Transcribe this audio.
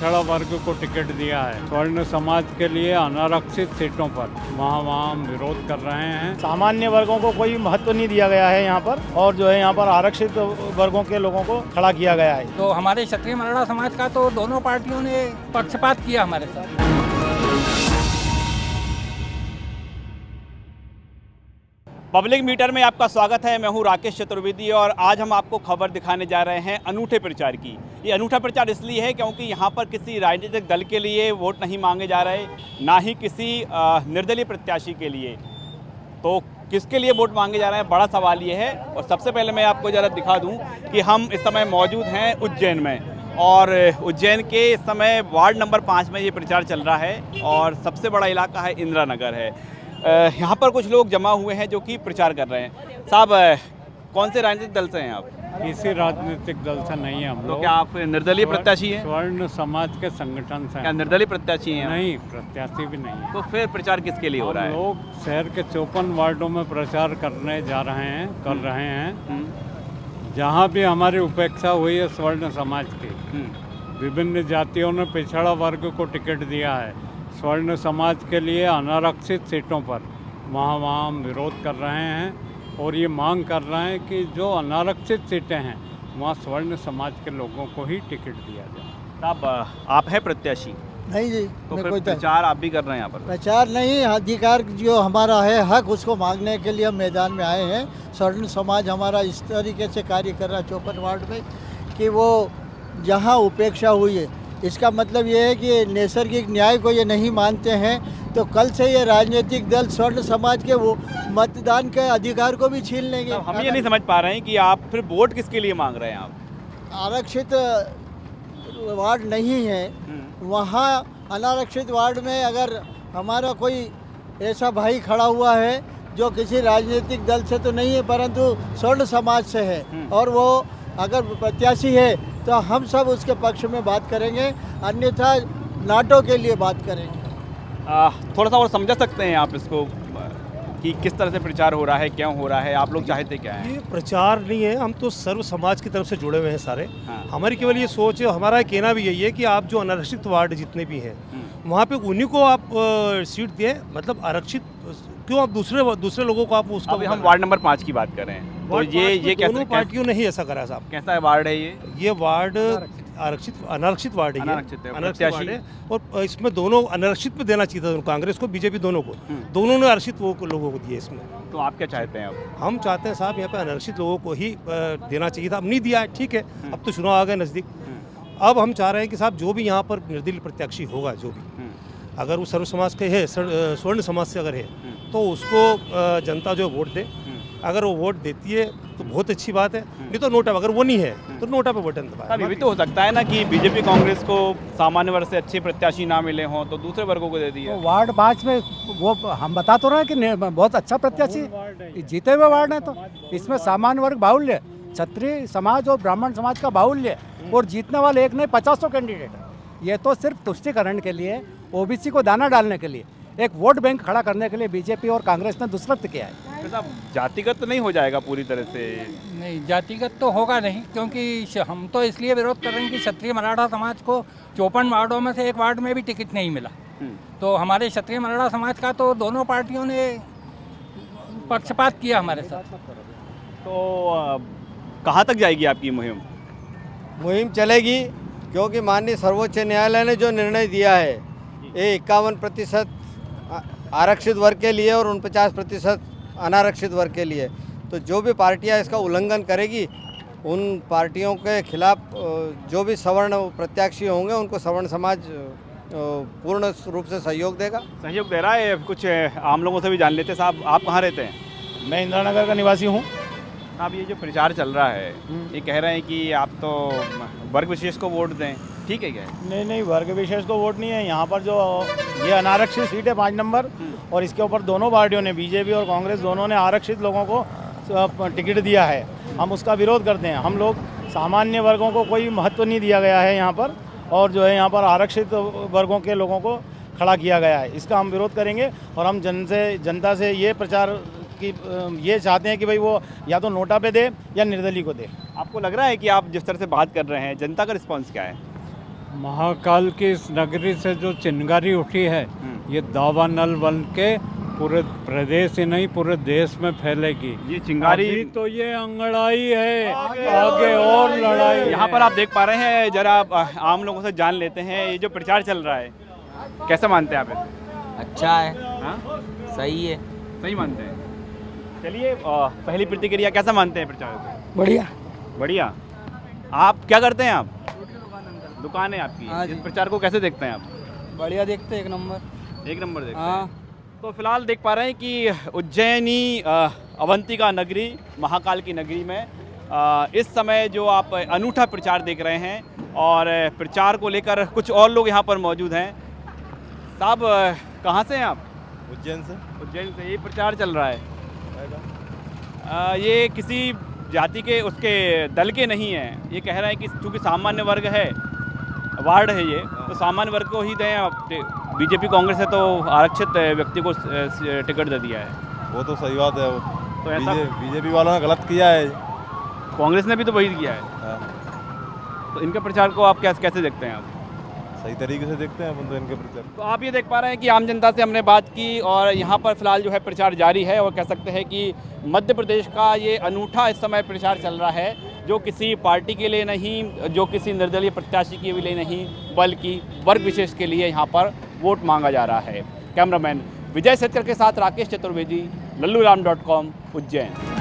पिछड़ा वर्ग को टिकट दिया है। स्वर्ण समाज के लिए अनारक्षित सीटों पर वहाँ हम विरोध कर रहे हैं। सामान्य वर्गों को कोई महत्व नहीं दिया गया है यहाँ पर, और जो है यहाँ पर आरक्षित वर्गों के लोगों को खड़ा किया गया है। तो हमारे क्षत्रिय मराठा समाज का तो दोनों पार्टियों ने पक्षपात किया हमारे साथ। पब्लिक मीटर में आपका स्वागत है। मैं हूं राकेश चतुर्वेदी और आज हम आपको खबर दिखाने जा रहे हैं अनूठे प्रचार की। ये अनूठा प्रचार इसलिए है क्योंकि यहाँ पर किसी राजनीतिक दल के लिए वोट नहीं मांगे जा रहे, ना ही किसी निर्दलीय प्रत्याशी के लिए। तो किसके लिए वोट मांगे जा रहे हैं, बड़ा सवाल ये है। और सबसे पहले मैं आपको ज़रा दिखा दूँ कि हम इस समय मौजूद हैं उज्जैन में, और उज्जैन के इस समय वार्ड नंबर 5 में ये प्रचार चल रहा है और सबसे बड़ा इलाका है इंदिरा नगर है। यहाँ पर कुछ लोग जमा हुए हैं जो कि प्रचार कर रहे हैं। साहब, कौन से राजनीतिक दल से हैं आप? किसी राजनीतिक दल से नहीं है हम तो लोग। क्या आप निर्दलीय प्रत्याशी हैं? स्वर्ण समाज के संगठन से। क्या निर्दलीय प्रत्याशी हैं? नहीं, प्रत्याशी भी नहीं है। तो फिर प्रचार किसके लिए हो रहा है? लोग शहर के 54 वार्डों में प्रचार करने जा रहे हैं, कर रहे हैं, जहाँ भी हमारी उपेक्षा हुई है स्वर्ण समाज की। विभिन्न जातियों ने पिछड़ा वर्ग को टिकट दिया है। स्वर्ण समाज के लिए अनारक्षित सीटों पर वहाँ हम विरोध कर रहे हैं और ये मांग कर रहे हैं कि जो अनारक्षित सीटें हैं वहाँ स्वर्ण समाज के लोगों को ही टिकट दिया जाए। साहब, आप हैं प्रत्याशी? नहीं जी, तो मैं फिर कोई प्रचार आप भी कर रहे हैं यहाँ पर? प्रचार नहीं, अधिकार जो हमारा है, हक, उसको मांगने के लिए हम मैदान में आए हैं। स्वर्ण समाज हमारा इस तरीके से कार्य कर रहा है 54 वार्ड में कि वो जहाँ उपेक्षा हुई है, इसका मतलब ये है कि नैसर्गिक न्याय को ये नहीं मानते हैं, तो कल से ये राजनीतिक दल स्वर्ण समाज के वो मतदान के अधिकार को भी छीन लेंगे। तो हम ये नहीं समझ पा रहे हैं कि आप फिर वोट किसके लिए मांग रहे हैं आप? आरक्षित वार्ड नहीं है, वहाँ अनारक्षित वार्ड में अगर हमारा कोई ऐसा भाई खड़ा हुआ है जो किसी राजनीतिक दल से तो नहीं है परंतु स्वर्ण समाज से है, और वो अगर प्रत्याशी है तो हम सब उसके पक्ष में बात करेंगे, अन्यथा नाटो के लिए बात करेंगे। थोड़ा सा और समझा सकते हैं आप इसको कि किस तरह से प्रचार हो रहा है, क्यों हो रहा है, आप लोग चाहते क्या है? ये प्रचार नहीं है, हम तो सर्व समाज की तरफ से जुड़े हुए हैं सारे। हाँ। हमारी केवल ये सोच है, हमारा कहना भी यही है कि आप जो अनारक्षित वार्ड जितने भी हैं वहाँ पे उन्हीं को आप सीट दिए, मतलब आरक्षित क्यों आप दूसरे लोगों को आप उसको। अभी हम वार्ड नंबर 5 की बात कर रहे हैं, तो ये दोनों पार्टियों ने ही ऐसा करा साहब। कैसा वार्ड है ये वार्ड अनारक्षित वार्ड है, अनारक्षित वार्ड है, और इसमें दोनों अनारक्षित पे देना चाहिए था, कांग्रेस को, बीजेपी दोनों को, दोनों ने आरक्षित लोगों को दिए इसमें। तो आप क्या चाहते हैं अब? हम चाहते हैं साहब यहाँ पे अनारक्षित लोगों को ही देना चाहिए था, अब नहीं दिया है, ठीक है, अब तो चुनाव आ गए नज़दीक। अब हम चाह रहे हैं कि साहब जो भी यहाँ पर निर्दलीय प्रत्याशी होगा, जो भी अगर वो सर्व समाज के है, स्वर्ण समाज से अगर है, तो उसको जनता जो वोट दे। अगर वो वोट देती है तो बहुत अच्छी बात है, नहीं तो नोटा, अगर वो नहीं है तो नोटा पे बटन दबाए। अभी भी तो हो सकता है ना कि बीजेपी कांग्रेस को सामान्य वर्ग से अच्छे प्रत्याशी ना मिले हों तो दूसरे वर्गों को दे दिए। तो वार्ड 5 में वो हम बता तो रहे हैं कि बहुत अच्छा प्रत्याशी जीते हुए वार्ड है, तो इसमें सामान्य वर्ग बाहुल्य, क्षत्रिय समाज और ब्राह्मण समाज का बाहुल्य, और जीतने वाले एक नहीं 50 कैंडिडेट है। ये तो सिर्फ तुष्टिकरण के लिए, ओबीसी को दाना डालने के लिए, एक वोट बैंक खड़ा करने के लिए बीजेपी और कांग्रेस ने दुष्कृत्य किया है। जातिगत तो नहीं हो जाएगा पूरी तरह से? नहीं, जातिगत तो होगा नहीं, क्योंकि हम तो इसलिए विरोध कर रहे हैं कि क्षत्रिय मराठा समाज को 54 वार्डों में से एक वार्ड में भी टिकट नहीं मिला। तो हमारे क्षत्रिय मराठा समाज का तो दोनों पार्टियों ने पक्षपात किया हमारे साथ। तो कहाँ तक जाएगी आपकी मुहिम? मुहिम चलेगी, क्योंकि माननीय सर्वोच्च न्यायालय ने जो निर्णय दिया है, ये 51% आरक्षित वर्ग के लिए और 49% अनारक्षित वर्ग के लिए, तो जो भी पार्टियां इसका उल्लंघन करेगी उन पार्टियों के खिलाफ जो भी सवर्ण प्रत्याशी होंगे उनको सवर्ण समाज पूर्ण रूप से सहयोग देगा। सहयोग दे रहा है। कुछ आम लोगों से भी जान लेते। साहब, आप कहाँ रहते हैं? मैं इंदिरा नगर का निवासी हूँ। अब ये जो प्रचार चल रहा है, ये कह रहे हैं कि आप तो वर्ग विशेष को वोट दें, ठीक है क्या? नहीं, वर्ग विशेष को वोट नहीं है। यहाँ पर जो ये अनारक्षित सीट है 5 नंबर, और इसके ऊपर दोनों पार्टियों ने, बीजेपी और कांग्रेस दोनों ने आरक्षित लोगों को टिकट दिया है। हम उसका विरोध करते हैं। हम लोग सामान्य वर्गों को कोई महत्व नहीं दिया गया है यहाँ पर, और जो है यहाँ पर आरक्षित वर्गों के लोगों को खड़ा किया गया है। इसका हम विरोध करेंगे, और हम जनता से ये प्रचार कि ये चाहते हैं कि भाई वो या तो नोटा पे दे या निर्दलीय को दे। आपको लग रहा है कि आप जिस तरह से बात कर रहे हैं, जनता का रिस्पांस क्या है? महाकाल की इस नगरी से जो चिंगारी उठी है, ये दावानल बन के पूरे प्रदेश ही नहीं पूरे देश में फैलेगी। ये चिंगारी अभी तो ये अंगड़ाई है, आगे और लड़ाई है। यहाँ पर आप देख पा रहे हैं, जरा आप आम लोगों से जान लेते हैं, ये जो प्रचार चल रहा है कैसा मानते हैं आप इसे? अच्छा है, हाँ? सही है। सही मानते हैं। चलिए पहली प्रतिक्रिया, कैसा मानते हैं प्रचार को? बढ़िया। बढ़िया। आप क्या करते हैं? आप दुकान है आपकी, हाँ जी। इस प्रचार को कैसे देखते हैं आप? बढ़िया देखते, एक नंबर। एक नंबर देखते हाँ। हैं। तो फिलहाल देख पा रहे हैं कि उज्जैनी अवंतिका नगरी, महाकाल की नगरी में इस समय जो आप अनूठा प्रचार देख रहे हैं, और प्रचार को लेकर कुछ और लोग यहाँ पर मौजूद हैं। साहब कहाँ से हैं आप? उज्जैन से। उज्जैन से। ये प्रचार चल रहा है, ये किसी जाति के उसके दल के नहीं है। ये कह रहे हैं कि चूँकि सामान्य वर्ग है, वार्ड है ये, तो सामान्य वर्ग को ही दें। बीजेपी कांग्रेस है तो आरक्षित व्यक्ति को टिकट दे दिया है। वो तो सही बात है, तो ऐसा बीजेपी वालों ने गलत किया है। कांग्रेस ने भी तो वही किया है। हाँ। तो इनके प्रचार को आप कैसे देखते हैं? आप सही तरीके से देखते हैं अपन तो इनके प्रचार। तो आप ये देख पा रहे हैं कि आम जनता से हमने बात की, और यहाँ पर फिलहाल जो है प्रचार जारी है, और कह सकते हैं कि मध्य प्रदेश का ये अनूठा इस समय प्रचार चल रहा है, जो किसी पार्टी के लिए नहीं, जो किसी निर्दलीय प्रत्याशी के लिए नहीं, बल्कि वर्ग विशेष के लिए यहाँ पर वोट मांगा जा रहा है। कैमरामैन विजय सेठकर के साथ राकेश चतुर्वेदी, लल्लूराम.com, उज्जैन।